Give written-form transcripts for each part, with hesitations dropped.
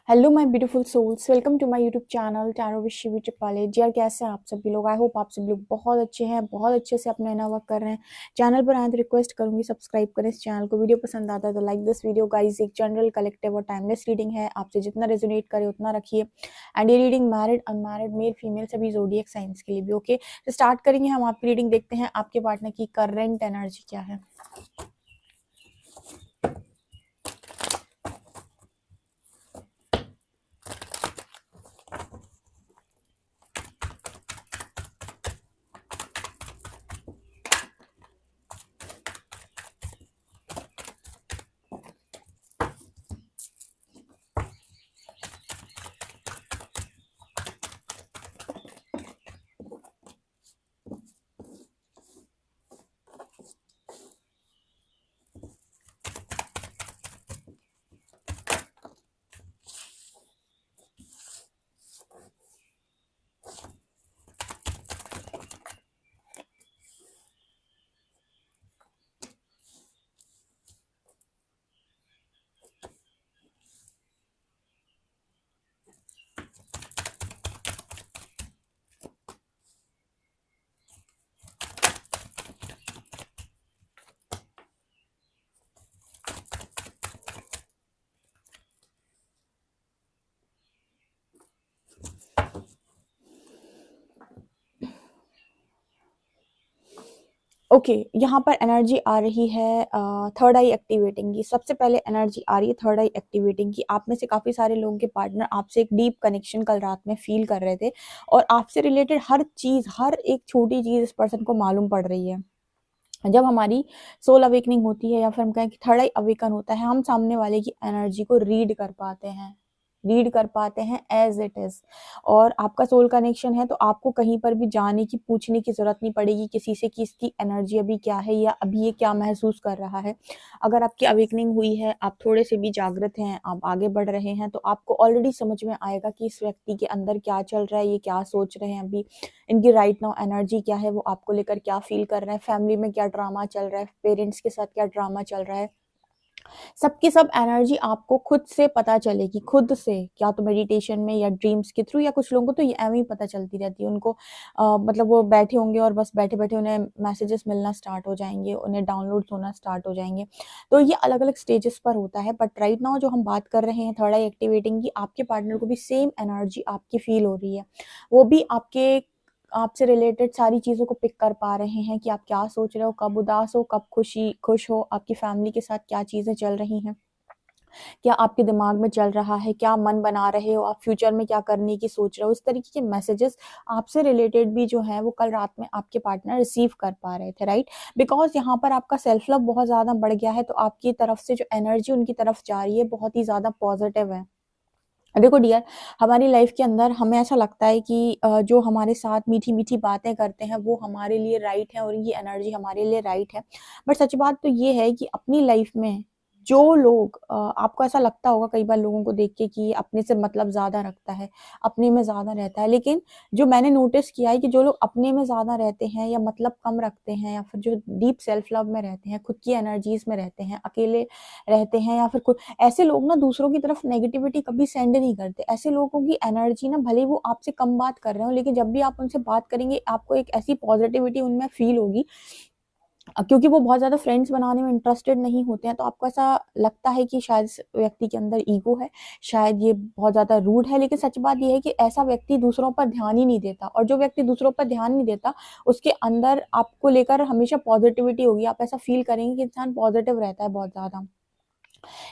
Hello my beautiful souls, welcome to my YouTube channel tarot with Shivi Tripale. जी यार, कैसे हैं आप सभी लोग? आई होप आप सभी लोग बहुत अच्छे हैं, बहुत अच्छे से अपना नया वर्क कर रहे हैं। चैनल पर आए तो रिक्वेस्ट करूंगी सब्सक्राइब करें इस चैनल को। वीडियो पसंद आता है तो लाइक दिस वीडियो गाइस। एक जनरल कलेक्टिव और टाइमलेस रीडिंग है, आपसे जितना रेजोनेट करे उतना रखिए। एंड ये reading married unmarried male female सभी जोडिएक साइंस के लिए भी ओके। तो स्टार्ट करेंगे हम आपकी रीडिंग। देखते हैं आपके पार्टनर की करंट एनर्जी क्या है। ओके यहाँ पर एनर्जी आ रही है थर्ड आई एक्टिवेटिंग की। सबसे पहले एनर्जी आ रही है थर्ड आई एक्टिवेटिंग की। आप में से काफी सारे लोगों के पार्टनर आपसे एक डीप कनेक्शन कल रात में फील कर रहे थे और आपसे रिलेटेड हर चीज, हर एक छोटी चीज इस पर्सन को मालूम पड़ रही है। जब हमारी सोल अवेकनिंग होती है या फिर हम कहें कि थर्ड आई अवेकन होता है, हम सामने वाले की एनर्जी को रीड कर पाते हैं एज इट इज। और आपका सोल कनेक्शन है तो आपको कहीं पर भी जाने की, पूछने की जरूरत नहीं पड़ेगी किसी से कि इसकी एनर्जी अभी क्या है या अभी ये क्या महसूस कर रहा है। अगर आपकी अवेकनिंग हुई है, आप थोड़े से भी जागृत हैं, आप आगे बढ़ रहे हैं, तो आपको ऑलरेडी समझ में आएगा कि इस व्यक्ति के अंदर क्या चल रहा है, ये क्या सोच रहे हैं अभी, इनकी राइट नाउ एनर्जी क्या है, वो आपको लेकर क्या फील कर रहे हैं, फैमिली में क्या ड्रामा चल रहा है, पेरेंट्स के साथ क्या ड्रामा चल रहा है। सबकी सब एनर्जी आपको खुद से पता चलेगी, खुद से, या तो मेडिटेशन में या ड्रीम्स के थ्रू, या कुछ लोगों को तो ये एवं ही पता चलती रहती है उनको। मतलब वो बैठे होंगे और बस बैठे बैठे उन्हें मैसेजेस मिलना स्टार्ट हो जाएंगे, उन्हें डाउनलोड्स होना स्टार्ट हो जाएंगे। तो ये अलग अलग स्टेजेस पर होता है। बट राइट नाउ जो हम बात कर रहे हैं थर्ड आई एक्टिवेटिंग की, आपके पार्टनर को भी सेम एनर्जी आपकी फील हो रही है। वो भी आपसे रिलेटेड सारी चीजों को पिक कर पा रहे हैं कि आप क्या सोच रहे हो, कब उदास हो, कब खुश हो, आपकी फैमिली के साथ क्या चीजें चल रही हैं, क्या आपके दिमाग में चल रहा है, क्या मन बना रहे हो, आप फ्यूचर में क्या करने की सोच रहे हो। इस तरीके के मैसेजेस आपसे रिलेटेड भी जो है वो कल रात में आपके पार्टनर रिसीव कर पा रहे थे, राइट। बिकॉज यहाँ पर आपका सेल्फ लव बहुत ज्यादा बढ़ गया है, तो आपकी तरफ से जो एनर्जी उनकी तरफ जा रही है बहुत ही ज्यादा पॉजिटिव है। देखो डियर, हमारी लाइफ के अंदर हमें ऐसा लगता है कि जो हमारे साथ मीठी मीठी बातें करते हैं वो हमारे लिए राइट है और ये एनर्जी हमारे लिए राइट है। बट सच बात तो ये है कि अपनी लाइफ में जो लोग, आपको ऐसा लगता होगा कई बार लोगों को देख के कि ये अपने से मतलब ज्यादा रखता है, अपने में ज्यादा रहता है। लेकिन जो मैंने नोटिस किया है कि जो लोग अपने में ज्यादा रहते हैं या मतलब कम रखते हैं, या फिर जो डीप सेल्फ लव में रहते हैं, खुद की एनर्जीज में रहते हैं, अकेले रहते हैं, या फिर ऐसे लोग ना दूसरों की तरफ नेगेटिविटी कभी सेंड नहीं करते। ऐसे लोगों की एनर्जी ना, भले वो आपसे कम बात कर रहे हो, लेकिन जब भी आप उनसे बात करेंगे आपको एक ऐसी पॉजिटिविटी उनमें फील होगी। क्योंकि वो बहुत ज्यादा फ्रेंड्स बनाने में इंटरेस्टेड नहीं होते हैं, तो आपको ऐसा लगता है कि शायद इस व्यक्ति के अंदर ईगो है, शायद ये बहुत ज्यादा रूड है। लेकिन सच बात ये है कि ऐसा व्यक्ति दूसरों पर ध्यान ही नहीं देता, और जो व्यक्ति दूसरों पर ध्यान नहीं देता उसके अंदर आपको लेकर हमेशा पॉजिटिविटी होगी। आप ऐसा फील करेंगे कि इंसान पॉजिटिव रहता है बहुत ज्यादा।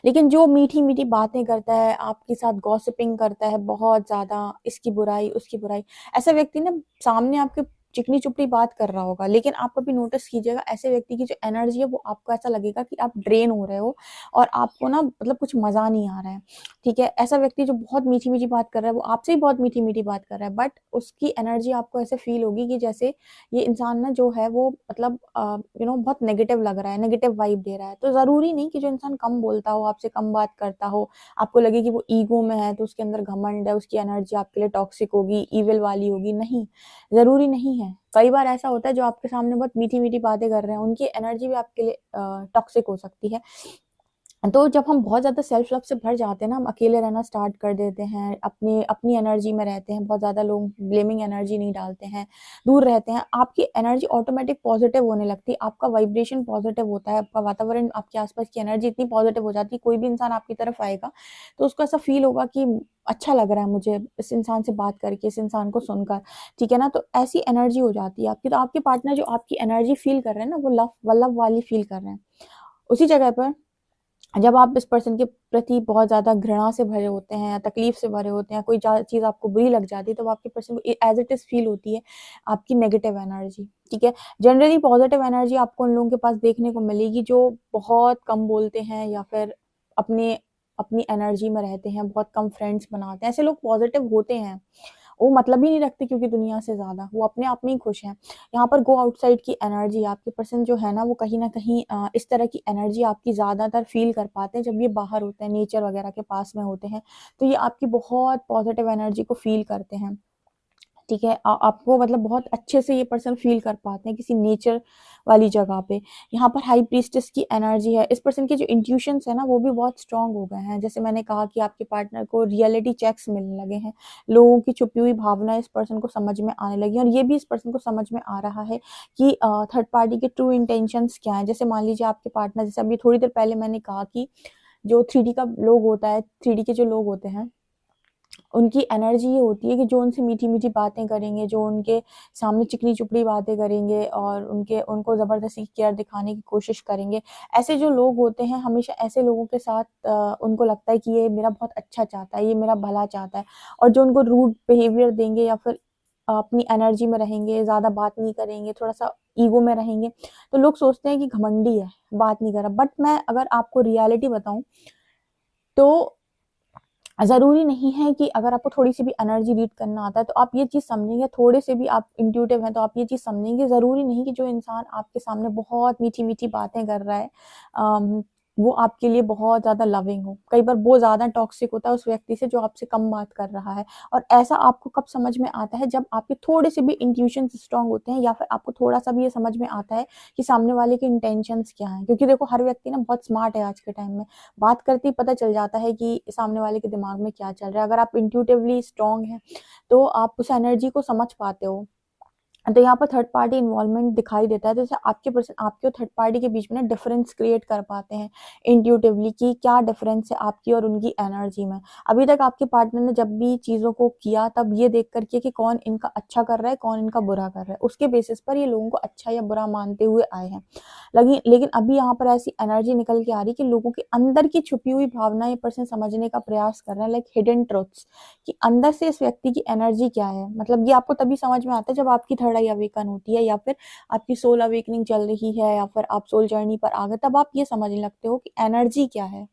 लेकिन जो मीठी मीठी बातें करता है, आपके साथ गॉसिपिंग करता है बहुत ज्यादा, इसकी बुराई उसकी बुराई, ऐसा व्यक्ति ना सामने आपके चिकनी चुपड़ी बात कर रहा होगा, लेकिन आप कभी नोटिस कीजिएगा ऐसे व्यक्ति की जो एनर्जी है वो आपको ऐसा लगेगा कि आप ड्रेन हो रहे हो और आपको ना मतलब कुछ मजा नहीं आ रहा है। ठीक है, ऐसा व्यक्ति जो बहुत मीठी मीठी बात कर रहा है वो आपसे ही बहुत मीठी मीठी बात कर रहा है, बट उसकी एनर्जी आपको ऐसे फील होगी कि जैसे ये इंसान ना जो है वो मतलब बहुत नेगेटिव लग रहा है, नेगेटिव वाइब दे रहा है। तो जरूरी नहीं कि जो इंसान कम बोलता हो, आपसे कम बात करता हो, आपको लगे कि वो ईगो में है, तो उसके अंदर घमंड है, उसकी एनर्जी आपके लिए टॉक्सिक होगी, इविल वाली होगी, नहीं, जरूरी नहीं है। कई बार ऐसा होता है जो आपके सामने बहुत मीठी मीठी बातें कर रहे हैं, उनकी एनर्जी भी आपके लिए टॉक्सिक हो सकती है। तो जब हम बहुत ज़्यादा सेल्फ लव से भर जाते हैं ना, हम अकेले रहना स्टार्ट कर देते हैं, अपनी एनर्जी में रहते हैं, बहुत ज़्यादा लोग ब्लेमिंग एनर्जी नहीं डालते हैं, दूर रहते हैं, आपकी एनर्जी ऑटोमेटिक पॉजिटिव होने लगती है, आपका वाइब्रेशन पॉजिटिव होता है, आपका वातावरण, आपके आसपास की एनर्जी इतनी पॉजिटिव हो जाती है, कोई भी इंसान आपकी तरफ आएगा तो उसको ऐसा फील होगा कि अच्छा लग रहा है मुझे इस इंसान से बात करके, इस इंसान को सुनकर, ठीक है ना? तो ऐसी एनर्जी हो जाती है आपकी, तो आपके पार्टनर जो आपकी एनर्जी फील कर रहे हैं ना, वो लव वाली फील कर रहे हैं। उसी जगह पर जब आप इस पर्सन के प्रति बहुत ज़्यादा घृणा से भरे होते हैं या तकलीफ से भरे होते हैं, कोई चीज़ आपको बुरी लग जाती है, तो आपके पर्सन को एज इट इज़ फील होती है आपकी नेगेटिव एनर्जी, ठीक है? जनरली पॉजिटिव एनर्जी आपको उन लोगों के पास देखने को मिलेगी जो बहुत कम बोलते हैं या फिर अपने अपनी एनर्जी में रहते हैं, बहुत कम फ्रेंड्स बनाते हैं, ऐसे लोग पॉजिटिव होते हैं। वो मतलब ही नहीं रखते क्योंकि दुनिया से ज़्यादा, वो अपने आप में ही खुश हैं। यहाँ पर गो आउटसाइड की एनर्जी, आपके पर्सन जो है ना, वो कहीं न कहीं इस तरह की एनर्जी आपकी ज़्यादातर फ़ील कर पाते हैं जब ये बाहर होते हैं, नेचर वगैरह के पास में होते हैं, तो ये आपकी बहुत पॉज़िटिव एनर्जी को फ़ील करते हैं। ठीक है? आपको मतलब बहुत अच्छे से ये पर्सन फ़ील कर पाते हैं किसी नेचर वाली जगह पे। यहाँ पर हाई प्रीस्टेस की एनर्जी है, इस पर्सन के जो इंट्यूशंस है ना, वो भी बहुत स्ट्रॉन्ग हो गए हैं। जैसे मैंने कहा कि आपके पार्टनर को रियलिटी चेक्स मिलने लगे हैं, लोगों की छुपी हुई भावनाएँ इस पर्सन को समझ में आने लगी हैं और ये भी इस पर्सन को समझ में आ रहा है कि थर्ड पार्टी के ट्रू इंटेंशंस क्या हैं। जैसे मान लीजिए आपके पार्टनर, जैसे अभी थोड़ी देर पहले मैंने कहा कि जो 3D का लोग होता है, 3D के जो लोग होते हैं, उनकी एनर्जी ये होती है कि जो उनसे मीठी-मीठी बातें करेंगे, जो उनके सामने चिकनी-चुपड़ी बातें करेंगे और उनको ज़बरदस्ती केयर दिखाने की कोशिश करेंगे। ऐसे जो लोग होते हैं, हमेशा ऐसे लोगों के साथ उनको लगता है कि ये मेरा बहुत अच्छा चाहता है, ये मेरा भला चाहता है, और जो उनको रूड बिहेवियर देंगे या फिर अपनी एनर्जी में रहेंगे, ज़्यादा बात नहीं करेंगे, थोड़ा-सा ईगो में रहेंगे, तो लोग सोचते हैं कि घमंडी है, बात नहीं कर रहा। बट मैं अगर आपको रियलिटी बताऊँ, तो ज़रूरी नहीं है कि अगर आपको थोड़ी-सी भी एनर्जी रीड करना आता है, तो आप ये चीज़ समझेंगे, थोड़े से भी आप इंट्यूटिव हैं, तो आप ये चीज़ समझेंगे, ज़रूरी नहीं कि जो इंसान आपके सामने बहुत मीठी-मीठी बातें कर रहा है, वो आपके लिए बहुत ज़्यादा लविंग हो। कई बार वो ज़्यादा टॉक्सिक होता है उस व्यक्ति से जो आपसे कम बात कर रहा है, और ऐसा आपको कब समझ में आता है, जब आपके थोड़े से भी इंट्यूशंस स्ट्रॉन्ग होते हैं या फिर आपको थोड़ा-सा भी ये समझ में आता है कि सामने वाले के इंटेंशंस क्या हैं। क्योंकि देखो, हर व्यक्ति ना बहुत स्मार्ट है आज के टाइम में। बात करते ही पता चल जाता है कि सामने वाले के दिमाग में क्या चल रहा है। अगर आप इंट्यूटिवली स्ट्रॉन्ग हैं, तो आप उस एनर्जी को समझ पाते हो। तो यहाँ पर थर्ड पार्टी इन्वॉल्वमेंट दिखाई देता है, जैसे आपके और थर्ड पार्टी के बीच में ना डिफरेंस क्रिएट कर पाते हैं इंट्यूटिवली कि क्या डिफरेंस है आपकी और उनकी एनर्जी में। अभी तक आपके पार्टनर ने जब भी चीज़ों को किया, तब ये देख कर किया कि कौन इनका अच्छा कर रहा है, कौन इनका बुरा कर रहा है। उसके बेसिस पर ये लोगों को अच्छा या बुरा मानते हुए आए हैं। लेकिन अभी यहाँ पर ऐसी एनर्जी निकल के आ रही है कि लोगों के अंदर की छुपी हुई भावनाएँ ये पर्सन समझने का प्रयास कर रहे हैं, लाइक हिडन ट्रुथ्स, कि अंदर से इस व्यक्ति की एनर्जी क्या है। मतलब ये आपको तभी समझ में आता है जब आपकी थर्ड आई अवेकन होती है या फिर आपकी सोल अवेकनिंग चल रही है या फिर आप सोल जर्नी पर आ गए, तब आप ये समझने लगते हो कि एनर्जी क्या है।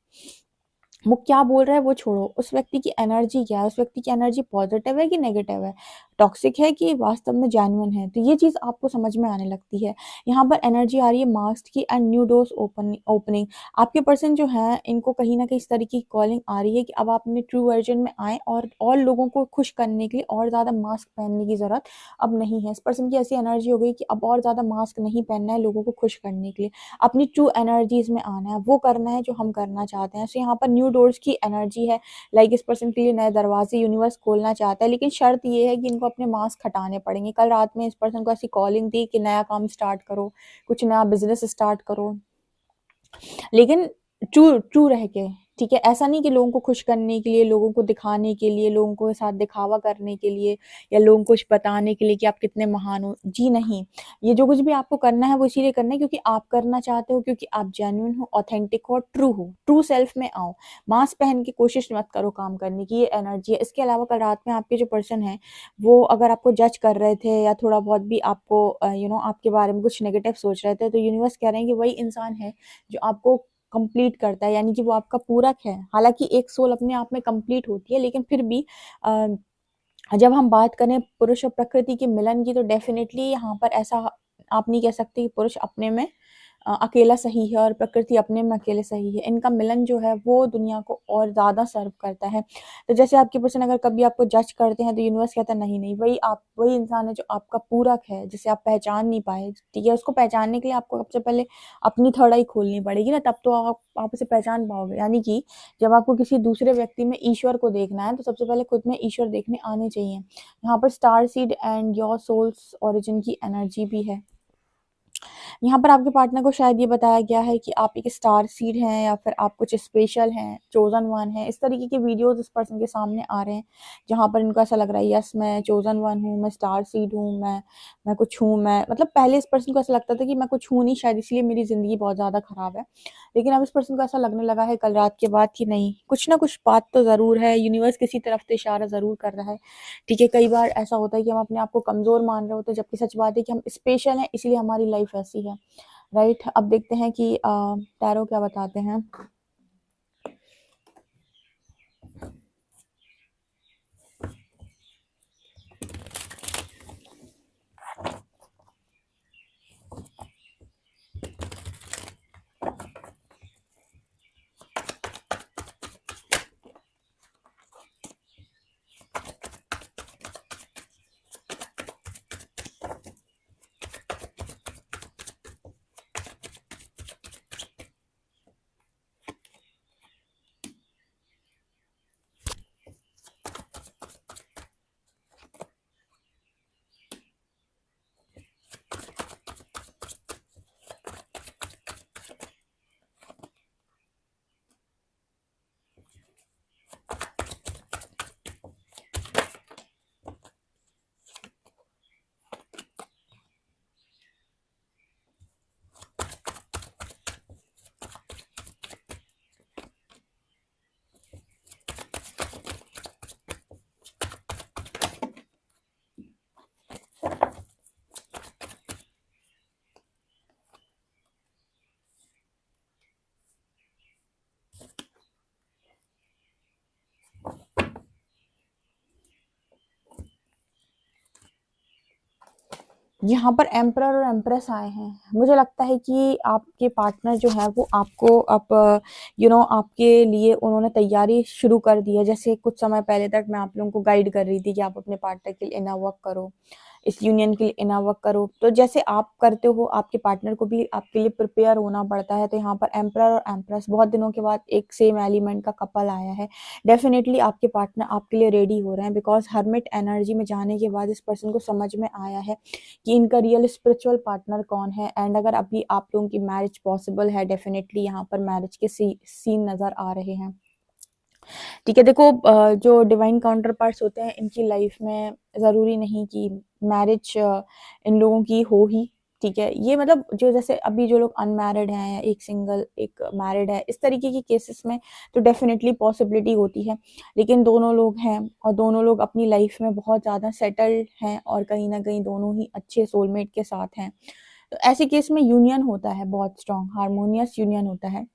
वो क्या बोल रहा है वो छोड़ो, उस व्यक्ति की एनर्जी क्या है, उस व्यक्ति की एनर्जी पॉजिटिव है कि नेगेटिव है, टॉक्सिक है कि वास्तव में जेन्युइन है। तो ये चीज़ आपको समझ में आने लगती है। यहाँ पर एनर्जी आ रही है मास्क की एंड न्यू डोर्स ओपनिंग। आपके पर्सन जो हैं, इनको कहीं न कहीं इस तरीके की कॉलिंग आ रही है कि अब आप अपने ट्रू वर्जन में आएँ, और लोगों को खुश करने के लिए और ज़्यादा मास्क पहनने की ज़रूरत अब नहीं है। इस पर्सन की ऐसी एनर्जी हो गई कि अब और ज़्यादा मास्क नहीं पहनना है लोगों को खुश करने के लिए। अपनी ट्रू एनर्जीज़ में आना है, वो करना है जो हम करना चाहते हैं। सो यहाँ पर न्यू डोर्स की एनर्जी है, लाइक इस पर्सन के लिए नए दरवाजे यूनिवर्स खोलना चाहता है, लेकिन शर्त ये है कि इनको अपने मास्क हटाने पड़ेंगे। कल रात में इस पर्सन को ऐसी कॉलिंग थी कि नया काम स्टार्ट करो, कुछ नया बिज़नेस स्टार्ट करो, लेकिन ट्रू ट्रू रह के, ठीक है? ऐसा नहीं कि लोगों को खुश करने के लिए, लोगों को दिखाने के लिए, लोगों के साथ दिखावा करने के लिए या लोगों को कुछ बताने के लिए कि आप कितने महान हो। जी नहीं, ये जो कुछ भी आपको करना है वो इसीलिए करना है क्योंकि आप करना चाहते हो, क्योंकि आप जेन्युइन हो, ऑथेंटिक हो, ट्रू हो, ट्रू सेल्फ में आओ। मास्क पहन के कोशिश मत करो काम करने की, ये एनर्जी है। इसके अलावा कल रात में आपके जो पर्सन है, वो अगर आपको जज कर रहे थे या थोड़ा बहुत भी आपको आपके बारे में कुछ नेगेटिव सोच रहे थे, तो यूनिवर्स कह रहे हैं कि वही इंसान है जो आपको कंप्लीट करता है, यानी कि वो आपका पूरक है। हालाँकि एक सोल अपने आप में कंप्लीट होती है, लेकिन फिर भी अ, जब हम बात करें पुरुष और प्रकृति के मिलन की, तो डेफ़िनेटली यहाँ पर ऐसा आप नहीं कह सकते कि पुरुष अपने में अकेला सही है और प्रकृति अपने में अकेले सही है। इनका मिलन जो है वो दुनिया को और ज़्यादा सर्व करता है। तो जैसे आपके पर्सन अगर कभी आपको जज करते हैं तो यूनिवर्स कहता है नहीं नहीं, वही इंसान है जो आपका पूरक है, जिसे आप पहचान नहीं पाए, ठीक है। उसको पहचानने के लिए आपको सबसे पहले अपनी थर्ड आई खोलनी पड़ेगी ना, तब तो आप उसे पहचान पाओगे। यानी कि जब आपको किसी दूसरे व्यक्ति में ईश्वर को देखना है तो सबसे पहले खुद में ईश्वर देखने आने चाहिए। यहाँ पर star seed and your soul's origin की एनर्जी भी है। यहाँ पर आपके पार्टनर को शायद ये बताया गया है कि आप एक स्टार सीड हैं या फिर आप कुछ स्पेशल हैं, चोजन वन है। इस तरीके के वीडियोस इस पर्सन के सामने आ रहे हैं जहाँ पर इनको ऐसा लग रहा है यस मैं चोजन वन हूँ, मैं स्टार सीड हूँ, मैं कुछ हूँ। मैं मतलब पहले इस पर्सन को ऐसा लगता था कि मैं कुछ हूँ नहीं, शायद इसलिए मेरी ज़िंदगी बहुत ज़्यादा ख़राब है। लेकिन अब इस पर्सन को ऐसा लगने लगा है कल रात के बाद कि नहीं, कुछ ना कुछ बात तो ज़रूर है, यूनिवर्स किसी तरफ से इशारा ज़रूर कर रहा है, ठीक है। कई बार ऐसा होता है कि हम अपने आप को कमज़ोर मान रहे होते हैं, जबकि सच बात है कि हम स्पेशल हैं, इसलिए हमारी लाइफ ऐसी है, राइट। अब देखते हैं कि टैरो क्या बताते हैं। यहाँ पर एम्परर और एम्प्रेस आए हैं। मुझे लगता है कि आपके पार्टनर जो है वो आपको अब आपके लिए उन्होंने तैयारी शुरू कर दी है। जैसे कुछ समय पहले तक मैं आप लोगों को गाइड कर रही थी कि आप अपने पार्टनर के लिए इनर वर्क करो, इस यूनियन के लिए इनर वर्क करो। तो जैसे आप करते हो आपके पार्टनर को भी आपके लिए प्रिपेयर होना पड़ता है। तो यहाँ पर एम्परर और एम्प्रेस बहुत दिनों के बाद एक सेम एलिमेंट का कपल आया है। डेफिनेटली आपके पार्टनर आपके लिए रेडी हो रहे हैं, बिकॉज हर्मिट एनर्जी में जाने के बाद इस पर्सन को समझ में आया है कि इनका रियल स्पिरिचुअल पार्टनर कौन है। एंड अगर अभी आप लोगों की मैरिज पॉसिबल है, डेफिनेटली यहाँ पर मैरिज के सीन नज़र आ रहे हैं, ठीक है। देखो जो डिवाइन काउंटर पार्ट्स होते हैं इनकी लाइफ में ज़रूरी नहीं कि मैरिज इन लोगों की हो ही, ठीक है। ये मतलब जो जैसे अभी जो लोग अनमैरिड हैं या एक सिंगल एक मैरिड है, इस तरीके के केसेस में तो डेफिनेटली पॉसिबिलिटी होती है। लेकिन दोनों लोग हैं और दोनों लोग अपनी लाइफ में बहुत ज़्यादा सेटल्ड हैं और कहीं ना कहीं दोनों ही अच्छे सोलमेट के साथ हैं। तो ऐसे केस में यूनियन होता है, बहुत स्ट्रॉन्ग हारमोनियस यूनियन होता है,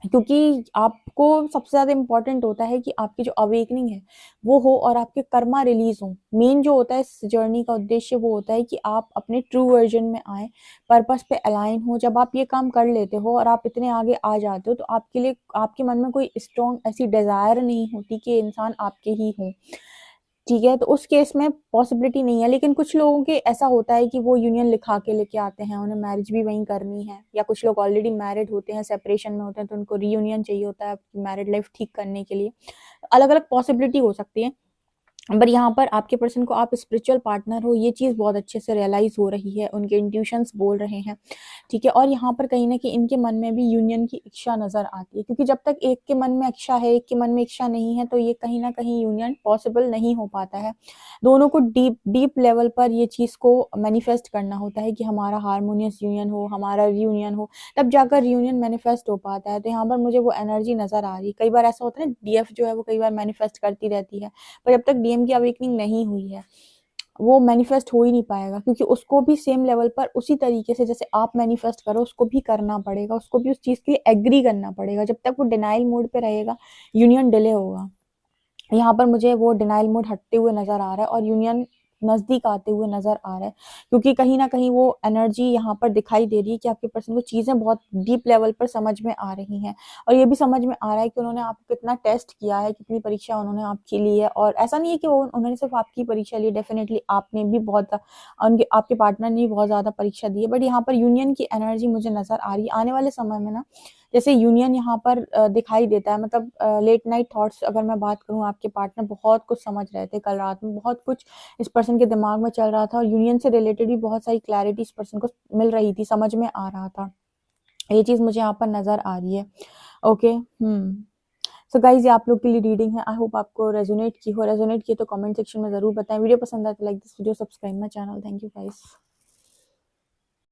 क्योंकि आपको सबसे ज़्यादा इम्पोर्टेंट होता है कि आपकी जो अवेकनिंग है वो हो और आपके कर्मा रिलीज हो। मेन जो होता है इस जर्नी का उद्देश्य वो होता है कि आप अपने ट्रू वर्जन में आए, पर्पस पे अलाइन हो। जब आप ये काम कर लेते हो और आप इतने आगे आ जाते हो तो आपके लिए आपके मन में कोई स्ट्रॉन्ग ऐसी डिज़ायर नहीं होती कि इंसान आपके ही हो, ठीक है। तो उस केस में पॉसिबिलिटी नहीं है। लेकिन कुछ लोगों के ऐसा होता है कि वो यूनियन लिखा के लेके आते हैं, उन्हें मैरिज भी वहीं करनी है, या कुछ लोग ऑलरेडी मैरिड होते हैं, सेपरेशन में होते हैं, तो उनको रीयूनियन चाहिए होता है मैरिड लाइफ ठीक करने के लिए। अलग अलग पॉसिबिलिटी हो सकती है। पर यहाँ पर आपके पर्सन को आप स्पिरिचुअल पार्टनर हो, ये चीज़ बहुत अच्छे से रियलाइज हो रही है, उनके इंट्यूशंस बोल रहे हैं, ठीक है। और यहाँ पर कहीं ना कहीं इनके मन में भी यूनियन की इच्छा नजर आती है, क्योंकि जब तक एक के मन में इच्छा है एक के मन में इच्छा नहीं है तो ये कहीं ना कहीं यूनियन पॉसिबल नहीं हो पाता है। दोनों को डीप डीप लेवल पर ये चीज़ को मैनिफेस्ट करना होता है कि हमारा हारमोनियस यूनियन हो, हमारा रियूनियन हो, तब जाकर रियूनियन मैनिफेस्ट हो पाता है। तो यहाँ पर मुझे वो एनर्जी नजर आ रही। कई बार ऐसा होता है ना, डीएफ जो है वो कई बार मैनिफेस्ट करती रहती है, पर जब तक डीएम की अवेकनिंग नहीं हुई है वो मैनिफेस्ट हो ही नहीं पाएगा, क्योंकि उसको भी सेम लेवल पर उसी तरीके से जैसे आप मैनिफेस्ट करो उसको भी करना पड़ेगा, उसको भी उस चीज़ के लिए एग्री करना पड़ेगा। जब तक वो डिनाइल मोड पे रहेगा यूनियन डिले होगा। यहाँ पर मुझे वो डिनाइल मोड हटते हुए नजर आ रहा है और यूनियन नज़दीक आते हुए नज़र आ रहा है, क्योंकि कहीं न कहीं वो एनर्जी यहाँ पर दिखाई दे रही है कि आपके पर्सन को चीज़ें बहुत डीप लेवल पर समझ में आ रही हैं, और ये भी समझ में आ रहा है कि उन्होंने आपको कितना टेस्ट किया है, कितनी परीक्षा उन्होंने आपकी ली है। और ऐसा नहीं है कि वो उन्होंने सिर्फ़ आपकी परीक्षा ली, डेफ़िनेटली आपने भी बहुत उनके आपके पार्टनर ने भी बहुत ज़्यादा परीक्षा दी है, बट यहाँ पर यूनियन की एनर्जी मुझे नज़र आ रही है। आने वाले समय में ना, जैसे यूनियन यहाँ पर दिखाई देता है, मतलब लेट नाइट थॉट्स अगर मैं बात करूँ, आपके पार्टनर बहुत कुछ समझ रहे थे कल रात में, बहुत कुछ इस पर्सन के दिमाग में चल रहा था, और यूनियन से रिलेटेड भी बहुत सारी क्लैरिटी इस पर्सन को मिल रही थी, समझ में आ रहा था। ये चीज़ मुझे यहाँ पर नज़र आ रही है। ओके, सो गाइज़, ये आप लोग के लिए रीडिंग है। आई होप आपको रेजोनेट की हो। रेजोनेट की तो कमेंट सेक्शन में ज़रूर बताएं। वीडियो पसंद आए तो like this video, subscribe my channel. Thank you guys.